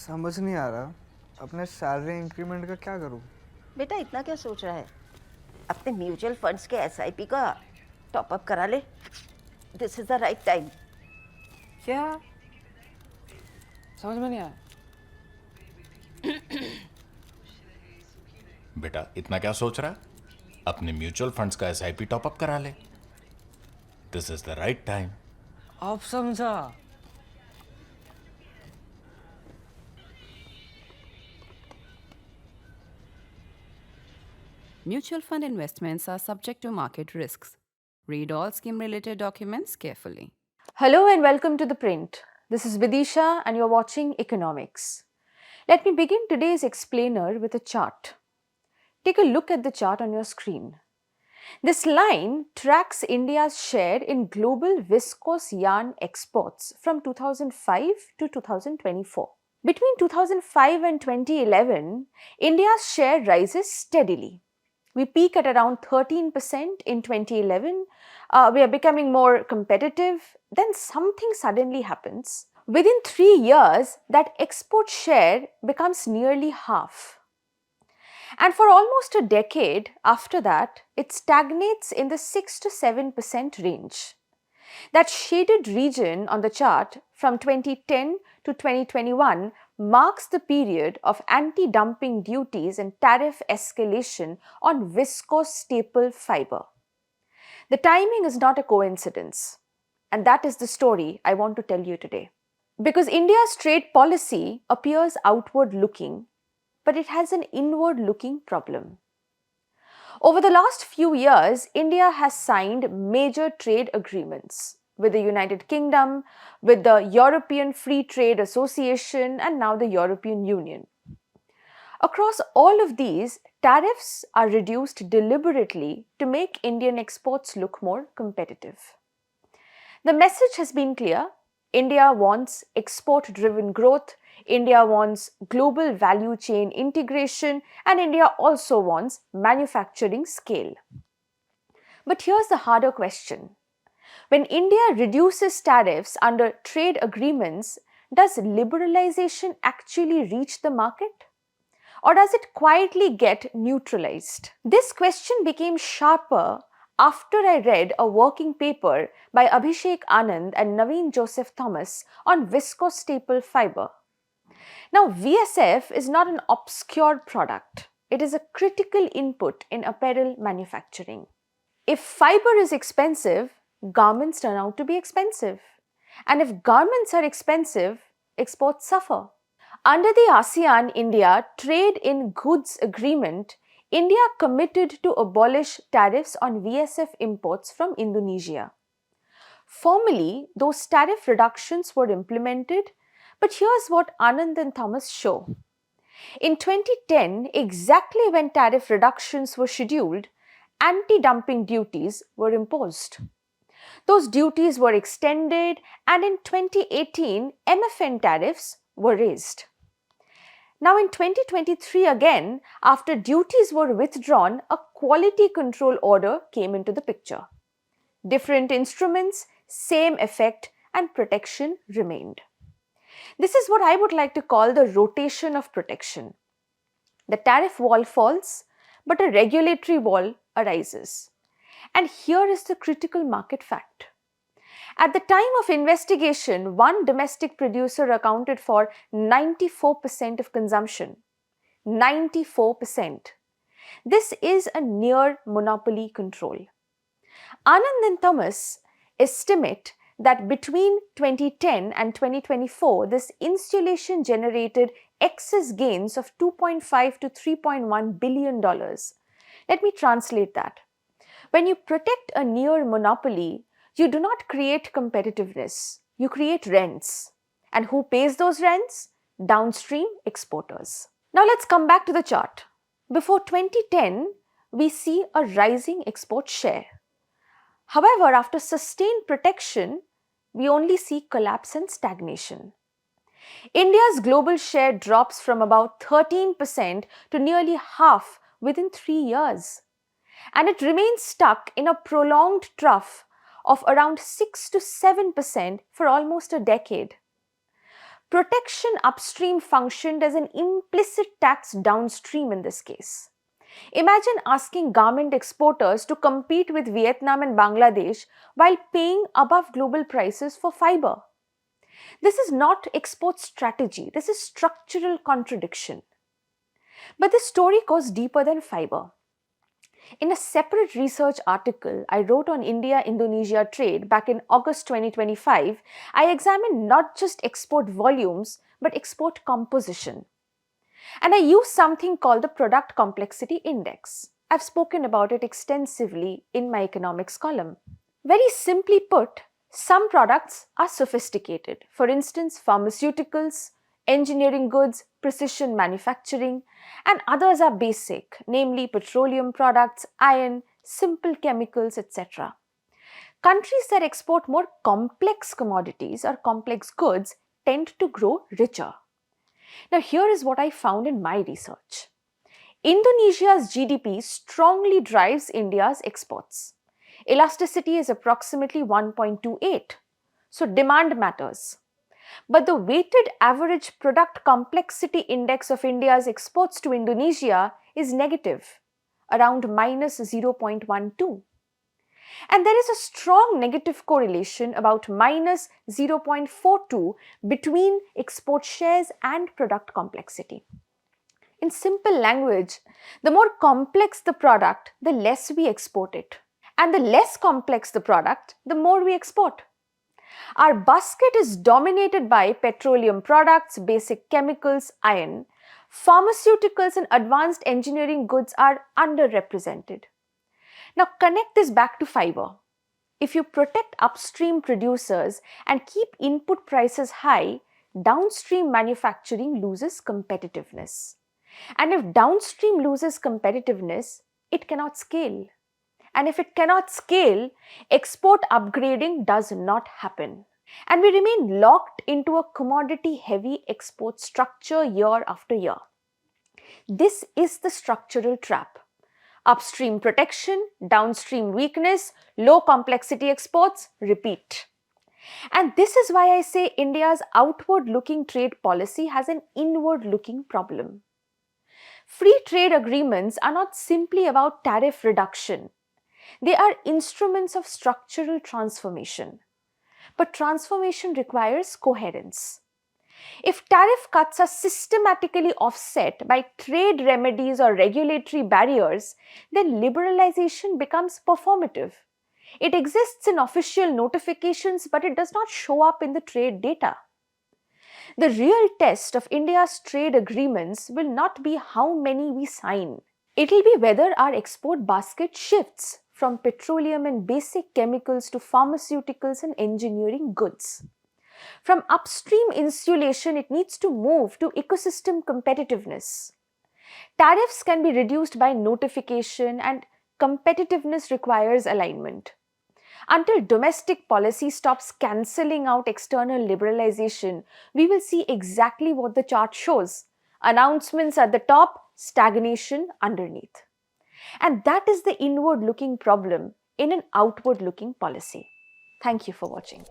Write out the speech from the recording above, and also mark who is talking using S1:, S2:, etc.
S1: समझ नहीं आ रहा अपने सैलरी इंक्रीमेंट का क्या करूं।
S2: बेटा इतना क्या सोच रहा है? अपने म्यूचुअल फंड्स के एसआईपी का टॉप अप करा ले। This is the right time.
S3: क्या? समझ में नहीं आया।
S4: बेटा इतना क्या सोच रहा है? अपने म्यूचुअल फंड्स का एसआईपी टॉपअप करा ले। This is the right time.
S3: अब समझा।
S5: Mutual fund investments are subject to market risks. Read all scheme related documents carefully.
S6: Hello and welcome to ThePrint. This is Bidisha and you're watching Economics. Let me begin today's explainer with a chart. Take a look at the chart on your screen. This line tracks India's share in global viscose yarn exports from 2005 to 2024. Between 2005 and 2011, India's share rises steadily. We peak at around 13% in 2011. We are becoming more competitive. Then something suddenly happens. Within 3 years, that export share becomes nearly half. And for almost a decade after that, it stagnates in the 6 to 7% range. That shaded region on the chart from 2010 to 2021 marks the period of anti-dumping duties and tariff escalation on viscose staple fiber. The timing is not a coincidence, and that is the story I want to tell you today. Because India's trade policy appears outward-looking, but it has an inward-looking problem. Over the last few years, India has signed major trade agreements with the United Kingdom, with the European Free Trade Association, and now the European Union. Across all of these, tariffs are reduced deliberately to make Indian exports look more competitive. The message has been clear. India wants export-driven growth, India wants global value chain integration, and India also wants manufacturing scale. But here's the harder question. When India reduces tariffs under trade agreements, does liberalization actually reach the market? Or does it quietly get neutralized? This question became sharper after I read a working paper by Abhishek Anand and Naveen Joseph Thomas on viscose staple fiber. Now, VSF is not an obscure product. It is a critical input in apparel manufacturing. If fiber is expensive, garments turn out to be expensive. And if garments are expensive, exports suffer. Under the ASEAN-India Trade in Goods Agreement, India committed to abolish tariffs on VSF imports from Indonesia. Formally, those tariff reductions were implemented, but here's what Anand and Thomas show. In 2010, exactly when tariff reductions were scheduled, anti-dumping duties were imposed. Those duties were extended, and in 2018, MFN tariffs were raised. Now in 2023 again, after duties were withdrawn, a quality control order came into the picture. Different instruments, same effect, and protection remained. This is what I would like to call the rotation of protection. The tariff wall falls, but a regulatory wall arises. And here is the critical market fact. At the time of investigation, one domestic producer accounted for 94% of consumption. 94%. This is a near monopoly control. Anand and Thomas estimate that between 2010 and 2024, this installation generated excess gains of $2.5 to $3.1 billion. Let me translate that. When you protect a near monopoly, you do not create competitiveness, you create rents. And who pays those rents? Downstream exporters. Now let's come back to the chart. Before 2010, we see a rising export share. However, after sustained protection, we only see collapse and stagnation. India's global share drops from about 13% to nearly half within 3 years. And it remains stuck in a prolonged trough of around 6 to 7% for almost a decade. Protection upstream functioned as an implicit tax downstream in this case. Imagine asking garment exporters to compete with Vietnam and Bangladesh while paying above global prices for fiber. This is not export strategy, this is structural contradiction. But this story goes deeper than fiber. In a separate research article I wrote on India-Indonesia trade back in August 2025, I examined not just export volumes but export composition. And I used something called the Product Complexity Index. I've spoken about it extensively in my economics column. Very simply put, some products are sophisticated. For instance, pharmaceuticals, engineering goods, precision manufacturing, and others are basic, namely petroleum products, iron, simple chemicals, etc. Countries that export more complex commodities or complex goods tend to grow richer. Now, here is what I found in my research. Indonesia's GDP strongly drives India's exports. Elasticity is approximately 1.28, so demand matters. But the weighted average product complexity index of India's exports to Indonesia is negative, around minus 0.12. And there is a strong negative correlation about minus 0.42 between export shares and product complexity. In simple language, the more complex the product, the less we export it. And the less complex the product, the more we export. Our basket is dominated by petroleum products, basic chemicals, iron. Pharmaceuticals and advanced engineering goods are underrepresented. Now connect this back to fiber. If you protect upstream producers and keep input prices high, downstream manufacturing loses competitiveness. And if downstream loses competitiveness, it cannot scale. And if it cannot scale, export upgrading does not happen. And we remain locked into a commodity-heavy export structure year after year. This is the structural trap. Upstream protection, downstream weakness, low complexity exports, repeat. And this is why I say India's outward-looking trade policy has an inward-looking problem. Free trade agreements are not simply about tariff reduction. They are instruments of structural transformation. But transformation requires coherence. If tariff cuts are systematically offset by trade remedies or regulatory barriers, then liberalization becomes performative. It exists in official notifications, but it does not show up in the trade data. The real test of India's trade agreements will not be how many we sign. It will be whether our export basket shifts from petroleum and basic chemicals to pharmaceuticals and engineering goods. From upstream insulation, it needs to move to ecosystem competitiveness. Tariffs can be reduced by notification, and competitiveness requires alignment. Until domestic policy stops cancelling out external liberalization, we will see exactly what the chart shows. Announcements at the top, stagnation underneath. And that is the inward-looking problem in an outward-looking policy. Thank you for watching.